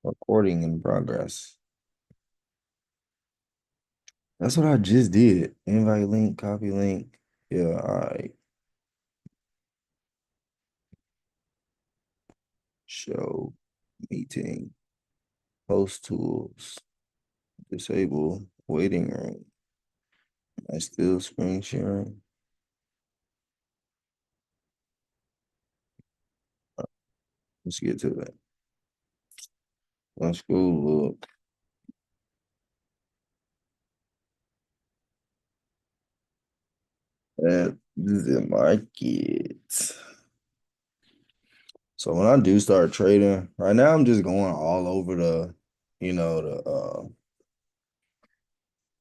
Recording in progress. That's what I just did. Invite link, copy link. Yeah, all right. Show meeting, host tools, disable waiting room. I still screen sharing. Let's get to that. Let's go look at the market. So when I do start trading, right now I'm just going all over the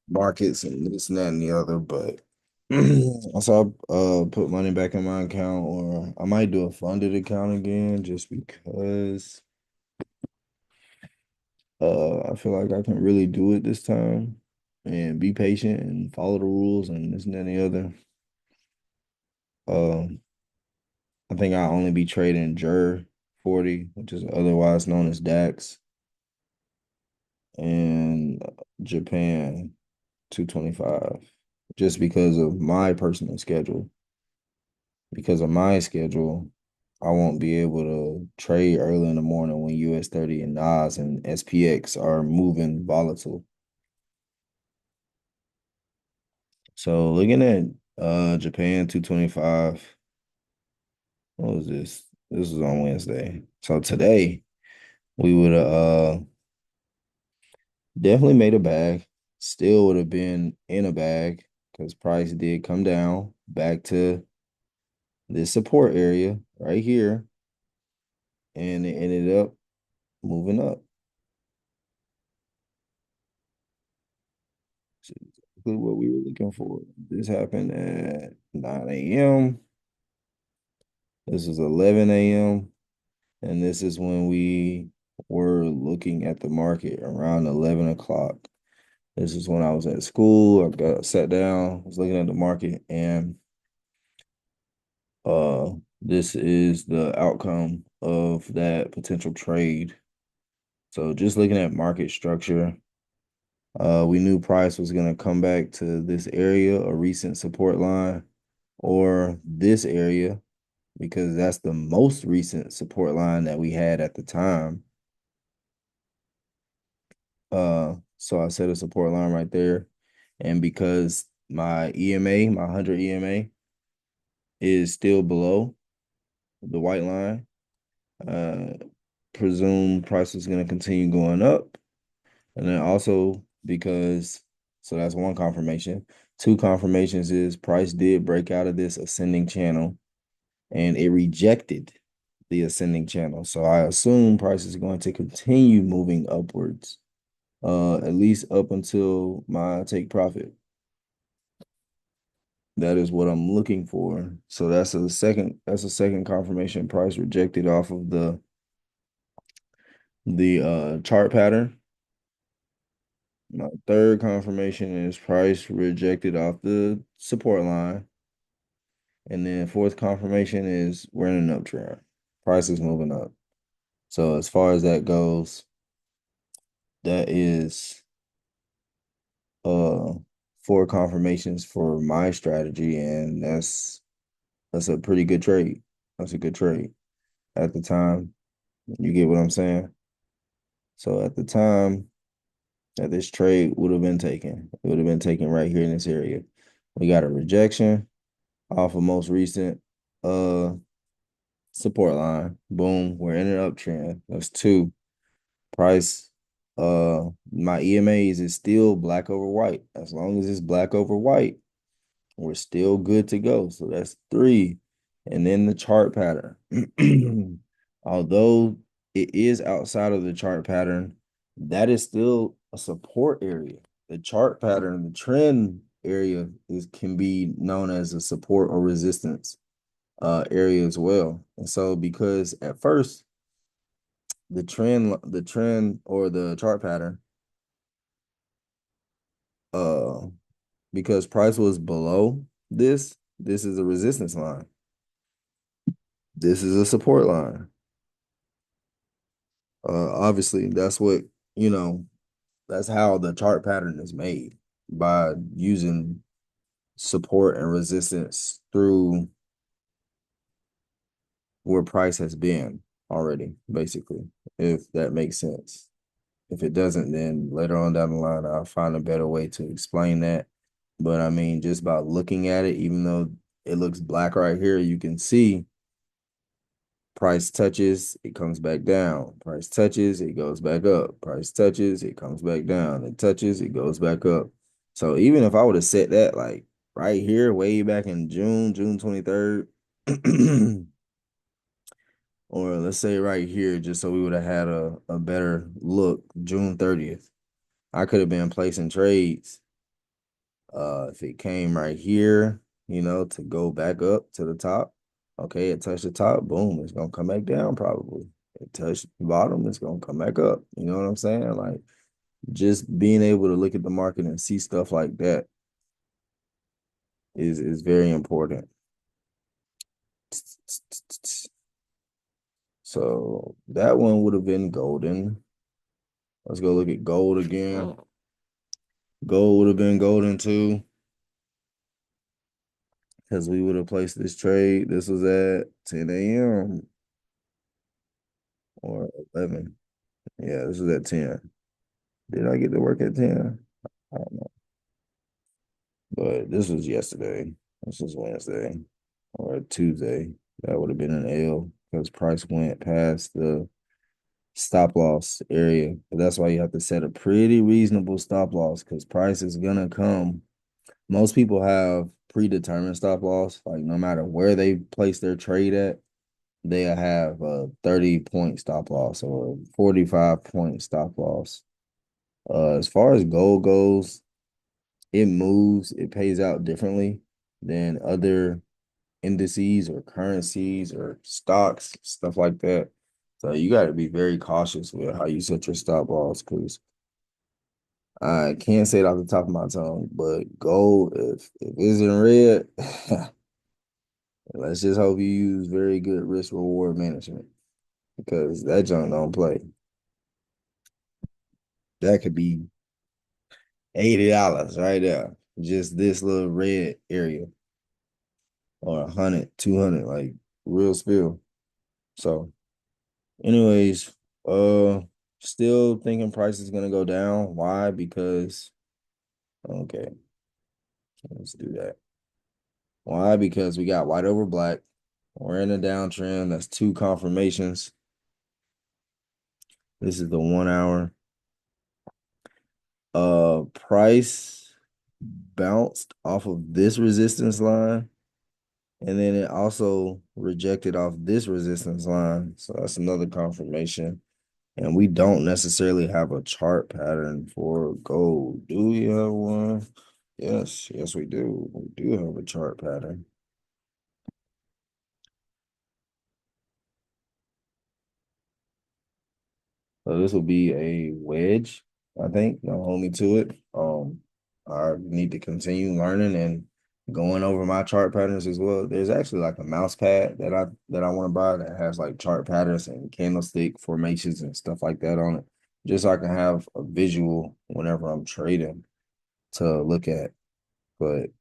markets and this and that and the other, but so I put money back in my account, or I might do a funded account again just because I feel like I can really do it this time and be patient and follow the rules and this and that and the other. Um I think I'll only be trading JER 40, which is otherwise known as DAX, and Japan 225, just because of my personal schedule. Because of my schedule, I won't be able to trade early in the morning when US 30 and NAS and SPX are moving volatile. So looking at Japan 225, what was this? This was on Wednesday. So today we would have definitely made a bag. Still would have been in a bag because price did come down back to this support area right here, and it ended up moving up. So exactly what we were looking for. This happened at 9 a.m. This is 11 a.m. And this is when we were looking at the market around 11 o'clock. This is when I was at school. I got sat down, was looking at the market, and uh this is the outcome of that potential trade. So just looking at market structure, we knew price was going to come back to this area, a recent support line, or this area, because that's the most recent support line that we had at the time. So I set a support line right there. And because my EMA, my 100 EMA, is still below the white line, uh, presume price is going to continue going up. And then also because, so that's one confirmation. Two confirmations is price did break out of this ascending channel and it rejected the ascending channel. So I assume price is going to continue moving upwards, at least up until my take profit. That is what I'm looking for. So that's a second confirmation. Price rejected off of the chart pattern. My third confirmation is price rejected off the support line. And then fourth confirmation is we're in an uptrend. Price is moving up. So as far as that goes, that is uh four confirmations for my strategy, and that's a pretty good trade. That's a good trade at the time. You get what I'm saying? So at the time that this trade would have been taken, it would have been taken right here in this area. We got a rejection off of most recent uh support line. Boom, we're in an uptrend. That's two. Price, my EMAs is still black over white. As long as it's black over white, we're still good to go. So that's three. And then the chart pattern. Although it is outside of the chart pattern, that is still a support area. The chart pattern, the trend area can be known as a support or resistance area as well. And so because at first the trend or the chart pattern, uh because price was below this is a resistance line. This is a support line. Obviously, that's what, you know, that's how the chart pattern is made by using support and resistance through where price has been already, basically, if that makes sense. If it doesn't, then later on down the line, I'll find a better way to explain that. But I mean, just by looking at it, even though it looks black right here, you can see price touches, it comes back down. Price touches, it goes back up. Price touches, it comes back down. It touches, it goes back up. So even if I would have set that like right here, way back in June 23rd, or let's say right here, just so we would have had a better look, June 30th, I could have been placing trades. If it came right here, to go back up to the top, okay, it touched the top, boom, it's gonna come back down probably. It touched the bottom, it's gonna come back up. You know what I'm saying? Like just being able to look at the market and see stuff like that is very important. So that one would have been golden. Let's go look at gold again. Gold would have been golden too, because we would have placed this trade. This was at 10 a.m. or 11. Yeah, this was at 10. Did I get to work at 10? I don't know. But this was yesterday. This was Wednesday or Tuesday. That would have been an L because price went past the stop loss area. But that's why you have to set a pretty reasonable stop loss because price is gonna come. Most people have predetermined stop loss. Like no matter where they place their trade at, they have a 30-point stop loss or 45-point stop loss. As far as gold goes, it moves, it pays out differently than other indices or currencies or stocks, stuff like that. So you got to be very cautious with how you set your stop loss because I can't say it off the top of my tongue, but gold, if it's in red, let's just hope you use very good risk reward management because that junk don't play. That could be $80 right there, just this little red area, or 100, 200, like real spill. So, anyways, uh, still thinking price is gonna go down. Why? Because okay, let's do that. Why? Because we got white over black. We're in a downtrend. That's two confirmations. This is the 1 hour. Price bounced off of this resistance line, and then it also rejected off this resistance line. So that's another confirmation. And we don't necessarily have a chart pattern for gold. Do we have one? Yes, we do. We do have a chart pattern. So this will be a wedge, I think. Don't hold me to it. I need to continue learning and going over my chart patterns as well. There's actually like a mouse pad that I want to buy that has like chart patterns and candlestick formations and stuff like that on it, just so I can have a visual whenever I'm trading to look at. But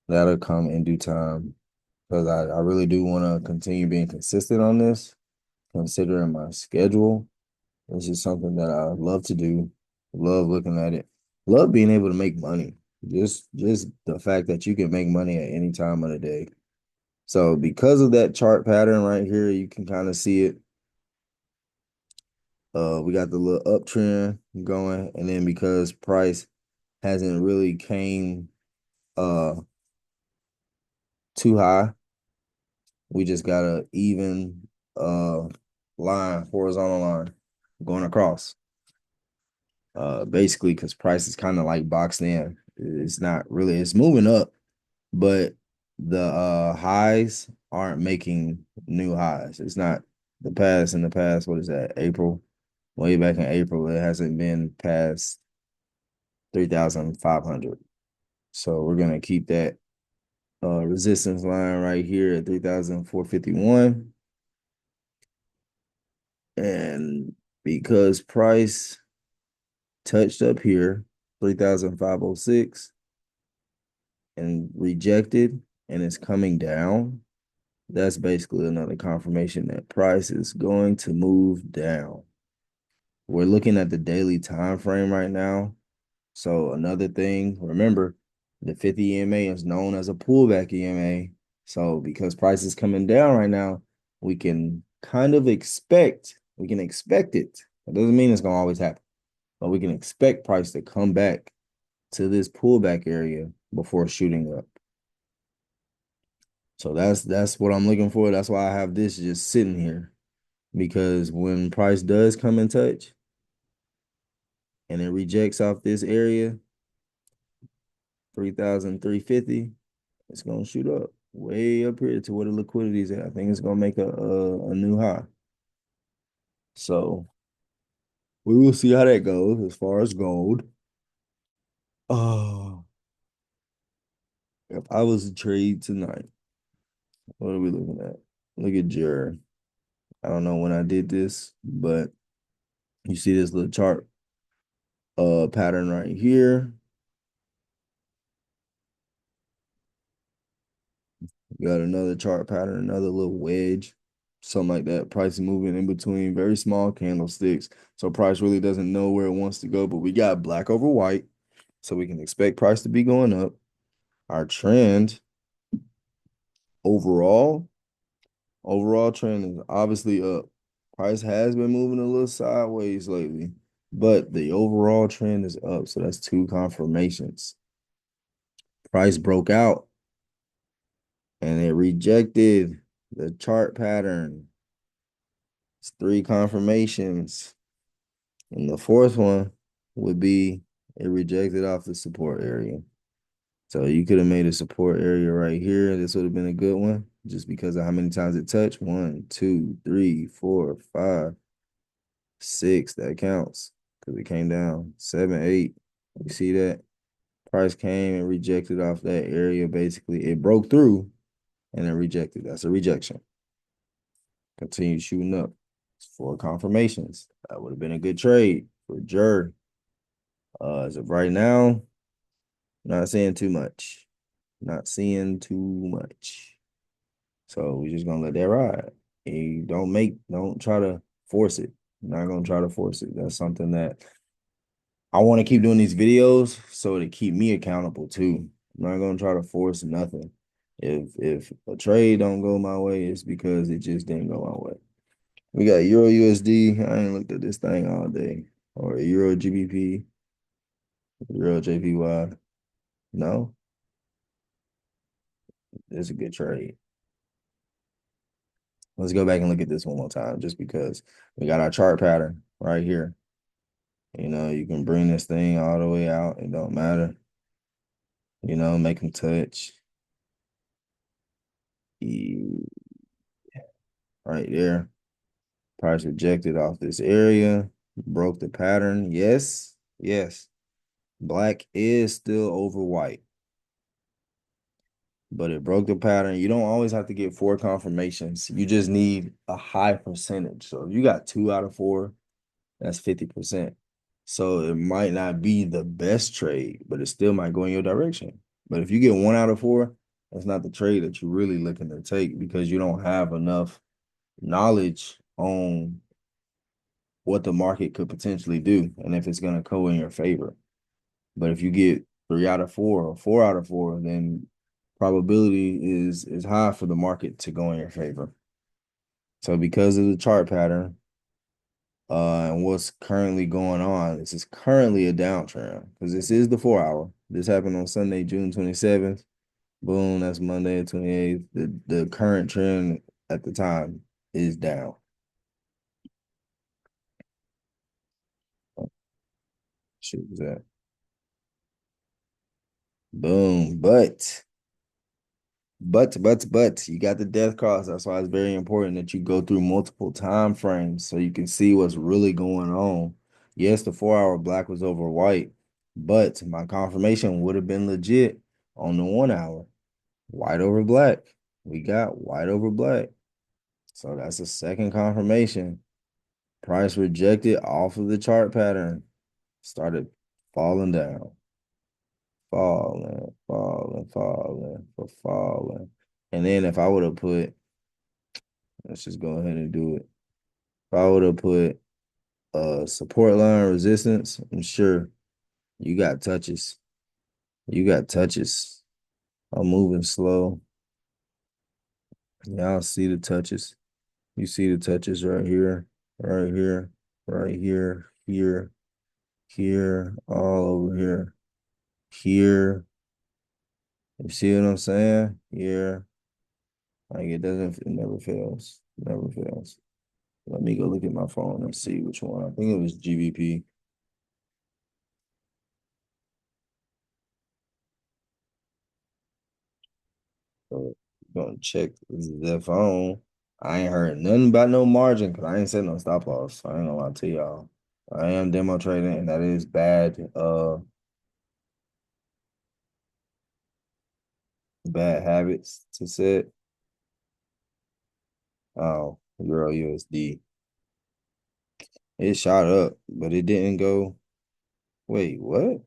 that'll come in due time because I really do want to continue being consistent on this, considering my schedule. This is something that I love to do. Love looking at it. Love being able to make money. Just the fact that you can make money at any time of the day. So because of that chart pattern right here, you can kind of see it. We got the little uptrend going, and then because price hasn't really came uh too high, we just got a even line, horizontal line going across. Basically because price is kind of like boxed in. It's not really, it's moving up, but the highs aren't making new highs. It's not in the past, what is that? April. Way back in April, it hasn't been past 3,500. So we're gonna keep that resistance line right here at 3,451. And because price touched up here, 3,506, and rejected, and it's coming down. That's basically another confirmation that price is going to move down. We're looking at the daily time frame right now. So another thing, remember, the 50 EMA is known as a pullback EMA. So because price is coming down right now, we can kind of expect it. It doesn't mean it's going to always happen, but we can expect price to come back to this pullback area before shooting up. So that's what I'm looking for. That's why I have this just sitting here, because when price does come in touch and it rejects off this area, 3,350, it's gonna shoot up way up here to where the liquidity is at. I think it's gonna make a new high. So we will see how that goes as far as gold. Oh, if I was to trade tonight, what are we looking at? Look at Jer. I don't know when I did this, but you see this little chart pattern right here. You got another chart pattern, another little wedge, something like that. Price moving in between very small candlesticks. So price really doesn't know where it wants to go, but we got black over white. So we can expect price to be going up. Our trend overall, overall trend is obviously up. Price has been moving a little sideways lately, but the overall trend is up. So that's two confirmations. Price broke out and it rejected the chart pattern. It's three confirmations. And the fourth one would be it rejected off the support area. So you could have made a support area right here. This would have been a good one just because of how many times it touched. 1, 2, 3, 4, 5, 6. That counts because it came down. 7, 8. You see that? Price came and rejected off that area. Basically, it broke through and then rejected. That's a rejection. Continue shooting up. It's 4 confirmations. That would have been a good trade for Jer. As of right now, not seeing too much. Not seeing too much. So we're just gonna let that ride. And don't try to force it. I'm not gonna try to force it. That's something that I want to keep doing these videos so to keep me accountable too. I'm not gonna try to force nothing. If a trade don't go my way, it's because it just didn't go my way. We got Euro USD. I ain't looked at this thing all day. Or Euro GBP, Euro JPY. No, it's a good trade. Let's go back and look at this one more time just because we got our chart pattern right here. You know, you can bring this thing all the way out. It don't matter. You know, make them touch. Right there. Price rejected off this area. Broke the pattern. Yes. Yes. Black is still over white. But it broke the pattern. You don't always have to get 4 confirmations. You just need a high percentage. So if you got 2 out of 4, that's 50%. So it might not be the best trade, but it still might go in your direction. But if you get 1 out of 4, that's not the trade that you're really looking to take because you don't have enough knowledge on what the market could potentially do and if it's going to go in your favor. But if you get 3 out of 4 or 4 out of 4, then probability is high for the market to go in your favor. So because of the chart pattern, and what's currently going on, this is currently a downtrend because this is the 4-hour. This happened on Sunday, June 27th. Boom, that's Monday, 28th. The current trend at the time is down. Shit was that. Boom, but you got the death cross. That's why it's very important that you go through multiple time frames so you can see what's really going on. Yes, the 4-hour black was over white, but my confirmation would have been legit on the 1-hour. White over black. We got white over black. So that's a second confirmation. Price rejected off of the chart pattern. Started falling down, falling. And then if I would have put, let's just go ahead and do it. If I would have put support line resistance, I'm sure you got touches. You got touches. I'm moving slow. Y'all see the touches. You see the touches right here, right here, right here, here, here, all over here, here. You see what I'm saying? Here. Like it never fails. Never fails. Let me go look at my phone and see which one. I think it was GBP. So gonna check the phone. I ain't heard nothing about no margin because I ain't set no stop loss. I ain't gonna lie to y'all. I am demo trading, and that is bad. Bad habits to set. Oh, Euro USD. It shot up, but it didn't go. Wait, what?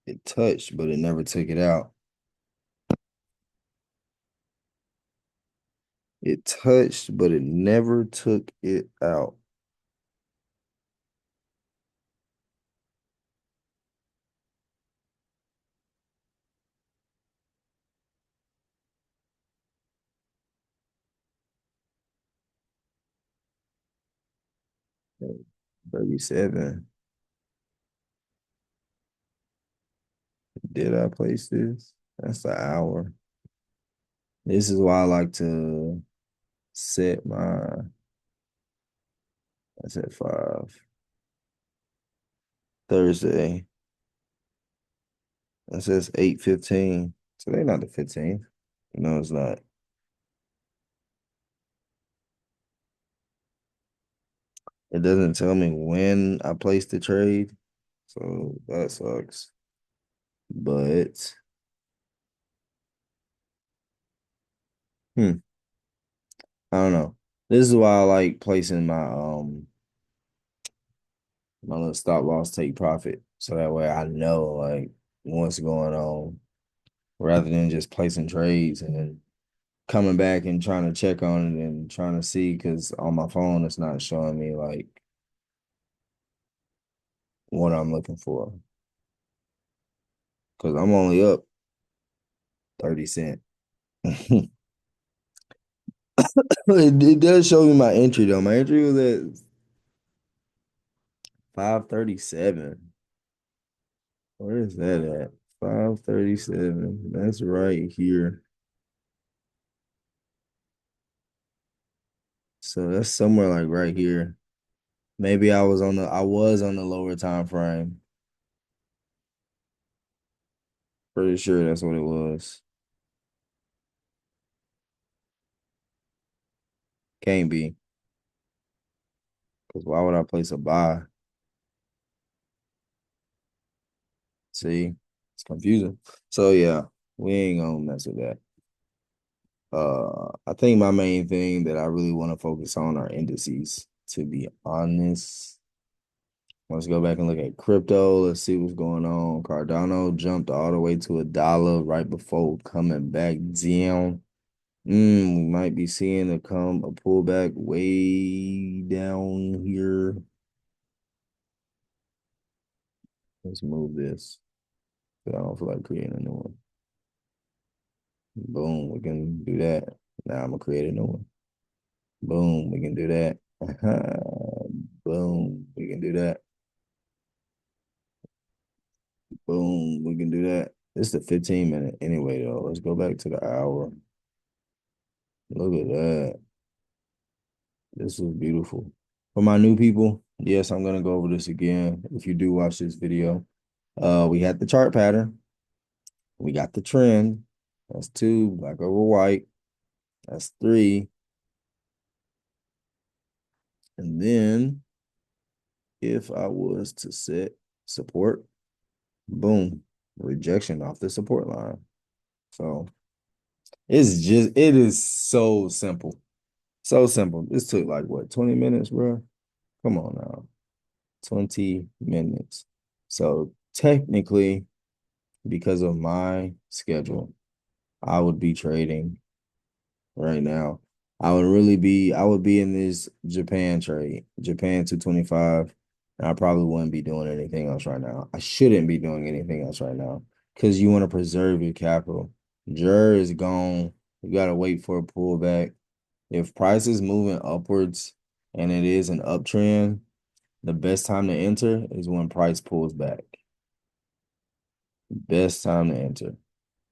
It touched, but it never took it out. It touched, but it never took it out. Okay, 37. Did I place this? That's the hour. This is why I like to set my, I said 5. Thursday. It says 8:15. Today not the 15th. No, it's not. It doesn't tell me when I placed the trade. So that sucks. But hmm, I don't know. This is why I like placing my little stop loss take profit. So that way I know like what's going on rather than just placing trades and then coming back and trying to check on it and trying to see because on my phone it's not showing me like what I'm looking for. Because I'm only up 30 cents. It does show me my entry though. My entry was at 537. Where is that at? 537. That's right here. So that's somewhere like right here. Maybe I was on the lower time frame. Pretty sure that's what it was. Can't be. Because why would I place a buy? See? It's confusing. So yeah, we ain't gonna mess with that. I think my main thing that I really want to focus on are indices, to be honest. Let's go back and look at crypto. Let's see what's going on. Cardano jumped all the way to $1 right before coming back down. We might be seeing a pullback way down here. Let's move this. I don't feel like creating a new one. Boom, we can do that. Now I'm gonna create a new one. Boom, we can do that. Boom, we can do that. Boom, we can do that. It's the 15-minute anyway, though. Let's go back to the hour. Look at that. This is beautiful. For my new people, yes, I'm gonna go over this again. If you do watch this video, we had the chart pattern. We got the trend. That's 2, black over white. That's 3. And then if I was to set support, boom, rejection off the support line. So it is so simple. So simple. This took like what, 20 minutes, bro? Come on now. 20 minutes. So technically, because of my schedule, I would be trading right now. I would be in this Japan trade, Japan 225, and I probably wouldn't be doing anything else right now. I shouldn't be doing anything else right now because you want to preserve your capital. Jur is gone. You got to wait for a pullback. If price is moving upwards and it is an uptrend, the best time to enter is when price pulls back. Best time to enter.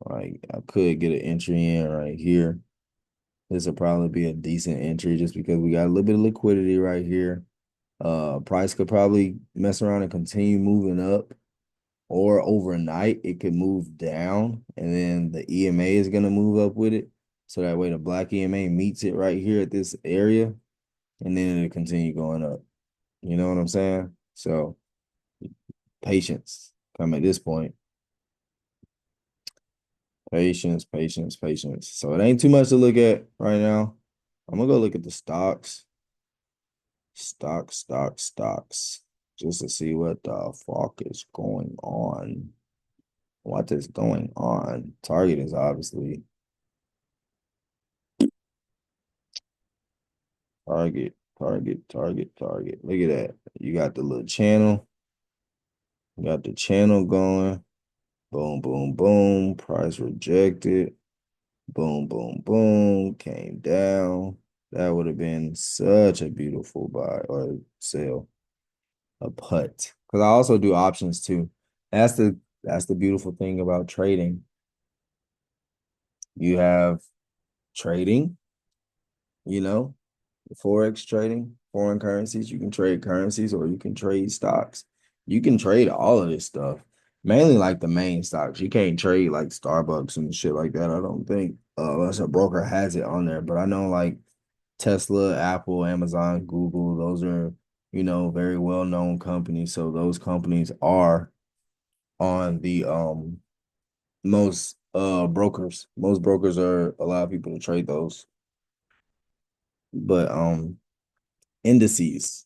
Like I could get an entry in right here. This will probably be a decent entry just because we got a little bit of liquidity right here. Price could probably mess around and continue moving up, or overnight it could move down, and then the EMA is gonna move up with it. So that way the black EMA meets it right here at this area, and then it'll continue going up. You know what I'm saying? So patience come at this point. Patience, patience, patience. So it ain't too much to look at right now. I'm gonna go look at the stocks. Stocks. Just to see what the fuck is going on. What is going on? Target is obviously target. Look at that. You got the little channel. You got the channel going. Boom, boom, boom. Price rejected. Boom, boom, boom. Came down. That would have been such a beautiful buy or sell. A put. Because I also do options too. That's the beautiful thing about trading. You have trading, you know, forex trading, foreign currencies. You can trade currencies or you can trade stocks. You can trade all of this stuff. Mainly like the main stocks. You can't trade like Starbucks and shit like that. I don't think unless a broker has it on there. But I know like Tesla, Apple, Amazon, Google, those are, very well-known companies. So those companies are on the most brokers. Most brokers are allow people to trade those. But indices,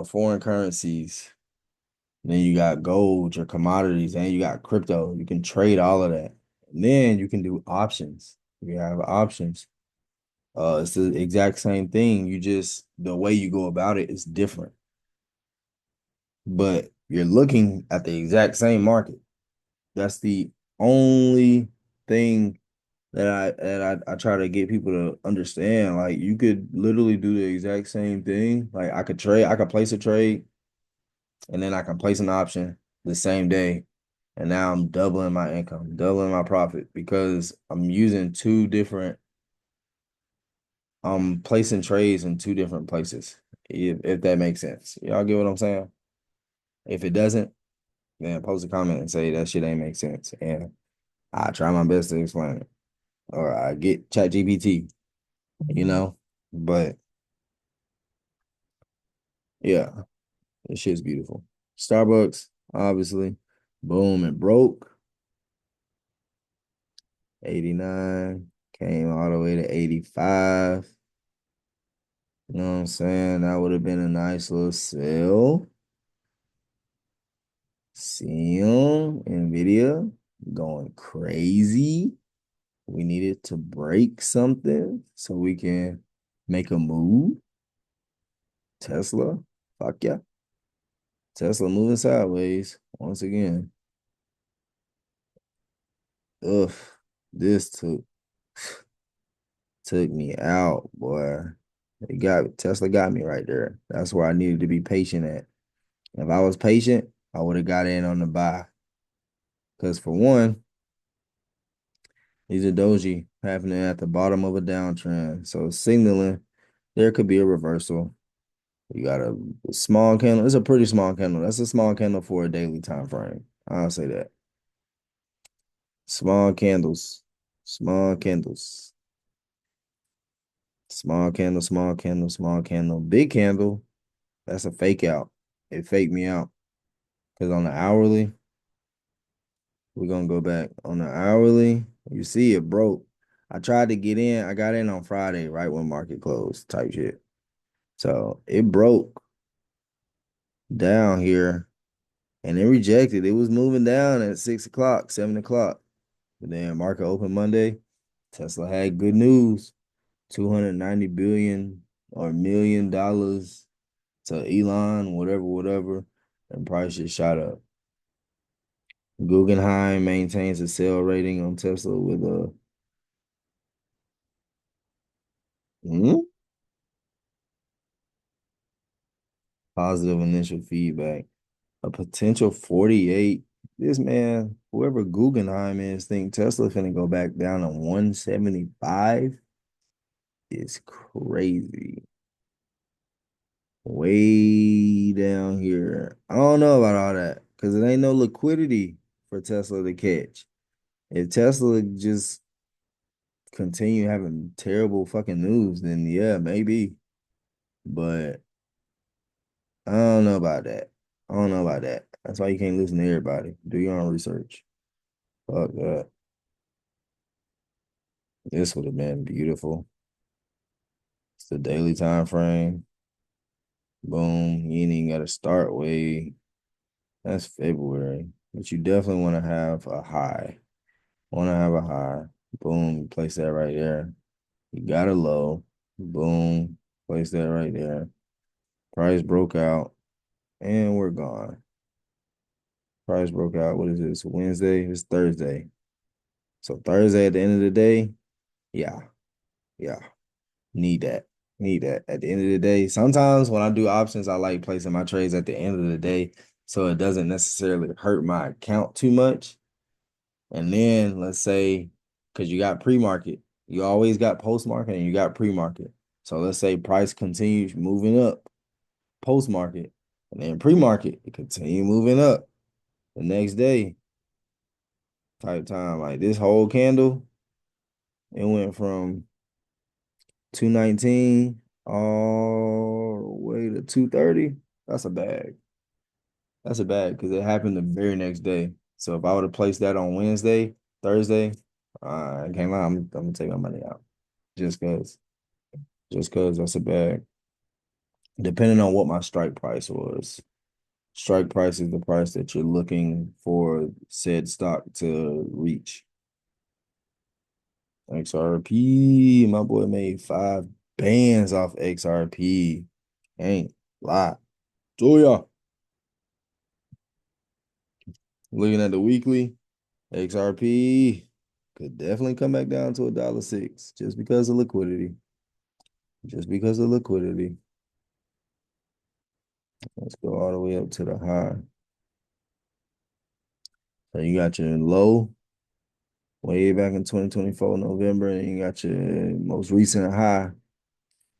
foreign currencies, then you got gold, your commodities, and you got crypto. You can trade all of that. And then you can do options. You have options. It's the exact same thing. You just the way you go about it is different. But you're looking at the exact same market. That's the only thing that I try to get people to understand. Like you could literally do the exact same thing. Like I could place a trade and then I can place an option the same day. And now I'm doubling my income, doubling my profit because I'm using two different placing trades in two different places. If that makes sense. Y'all get what I'm saying? If it doesn't, then post a comment and say that shit ain't make sense. And I try my best to explain it. Or I get ChatGPT, you know? But yeah, this shit's beautiful. Starbucks, obviously. Boom, it broke. 89. Came all the way to 85. You know what I'm saying? That would have been a nice little sell. See him, NVIDIA going crazy. We needed to break something so we can make a move. Tesla, fuck yeah. Tesla moving sideways once again. Ugh, this took me out, boy. Tesla got me right there. That's where I needed to be patient at. If I was patient, I would have got in on the buy. Because for one, these are doji happening at the bottom of a downtrend. So signaling there could be a reversal. You got a small candle. It's a pretty small candle. That's a small candle for a daily time frame. I'll say that. Small candles. Small candles. Small candle. Big candle. That's a fake out. It faked me out. Because on the hourly, we're gonna go back. On the hourly, you see it broke. I tried to get in. I got in on Friday, right when market closed, type shit. So it broke down here and it rejected. It was moving down at 6 o'clock, 7 o'clock. But then market open Monday. Tesla had good news. 290 billion or $1 million to Elon, whatever, whatever. And price just shot up. Guggenheim maintains a sell rating on Tesla with a positive initial feedback. A potential 48. This man, whoever Guggenheim is, think Tesla finna go back down to 175 is crazy. Way down here. I don't know about all that because it ain't no liquidity for Tesla to catch. If Tesla just continue having terrible fucking news, then yeah, maybe. But I don't know about that. I don't know about that. That's why you can't listen to everybody. Do your own research. Fuck that. This would have been beautiful. It's the daily time frame. Boom. You ain't even got to start way. That's February. But you definitely want to have a high. Want to have a high. Boom. Place that right there. You got a low. Boom. Place that right there. Price broke out. And we're gone. Price broke out. What is this? Wednesday? It's Thursday. So Thursday at the end of the day, yeah. Yeah. Need that. Need that. At the end of the day, sometimes when I do options, I like placing my trades at the end of the day so it doesn't necessarily hurt my account too much. And then let's say, because you got pre-market, you always got post-market and you got pre-market. So let's say price continues moving up post-market and then pre-market, it continue moving up the next day type time. Like this whole candle, it went from 219 all the way to 230. That's a bag. That's a bag because it happened the very next day. So if I would have placed that on Wednesday, Thursday, I can't lie, I'm gonna take my money out. Just cause. Just cause that's a bag. Depending on what my strike price was. Strike price is the price that you're looking for said stock to reach. XRP, my boy made 5 bands off XRP. Ain't lie. Julia. Looking at the weekly, XRP could definitely come back down to $1.06 just because of liquidity. Just because of liquidity. Let's go all the way up to the high. So you got your low way back in 2024 November, and you got your most recent high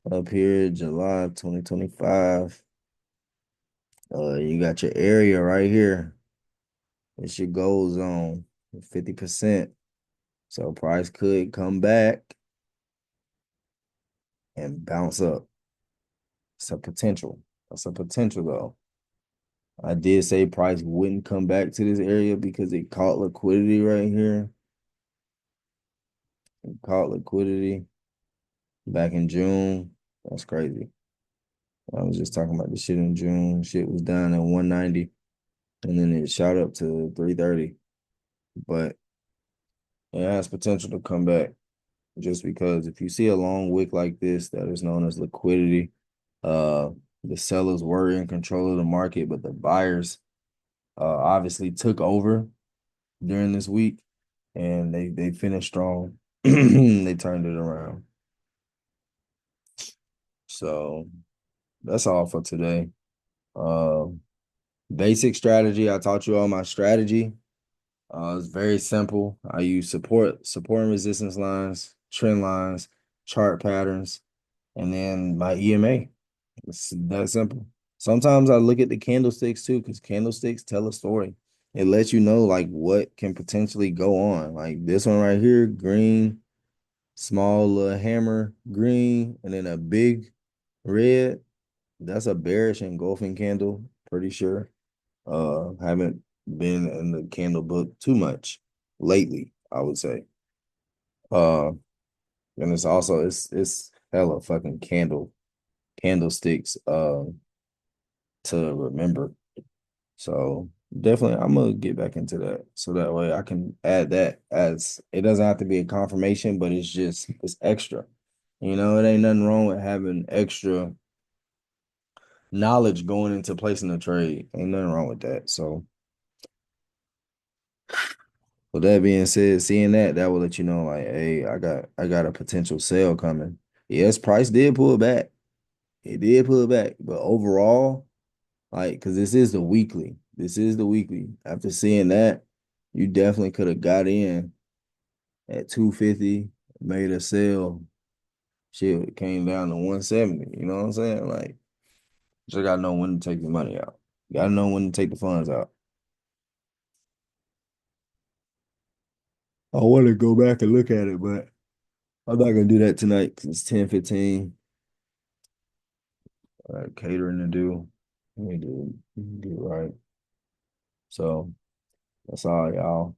up here, July 2025. You got your area right here. It's your goal zone, 50%. So price could come back and bounce up. It's a potential. That's a potential though. I did say price wouldn't come back to this area because it caught liquidity right here. It caught liquidity back in June. That's crazy. I was just talking about the shit in June. Shit was down at 190 and then it shot up to 330. But it has potential to come back just because if you see a long wick like this that is known as liquidity, uh, the sellers were in control of the market, but the buyers obviously took over during this week and they finished strong. They turned it around. So that's all for today. Uh, Basic strategy. I taught you all my strategy. It's very simple. I use support and resistance lines, trend lines, chart patterns, and then my EMA. It's that simple. Sometimes I look at the candlesticks too, because candlesticks tell a story. It lets you know like what can potentially go on. Like this one right here, green, small little hammer, green, and then a big red. That's a bearish engulfing candle, pretty sure. Haven't been in the candle book too much lately, I would say. Uh, And it's hella fucking candlesticks to remember. So definitely I'm gonna get back into that. So that way I can add that as it doesn't have to be a confirmation, but it's extra. It ain't nothing wrong with having extra knowledge going into placing a trade. Ain't nothing wrong with that. So with that being said, seeing that will let you know like, hey, I got a potential sale coming. Yes, price did pull back. It did pull back, but overall, like, because this is the weekly. This is the weekly. After seeing that, you definitely could have got in at 250, made a sale. Shit, it came down to 170. You know what I'm saying? Like, just gotta know when to take the money out. You gotta know when to take the funds out. I want to go back and look at it, but I'm not gonna do that tonight because it's 10:15. Catering to do. Let me do it right. So that's all, y'all.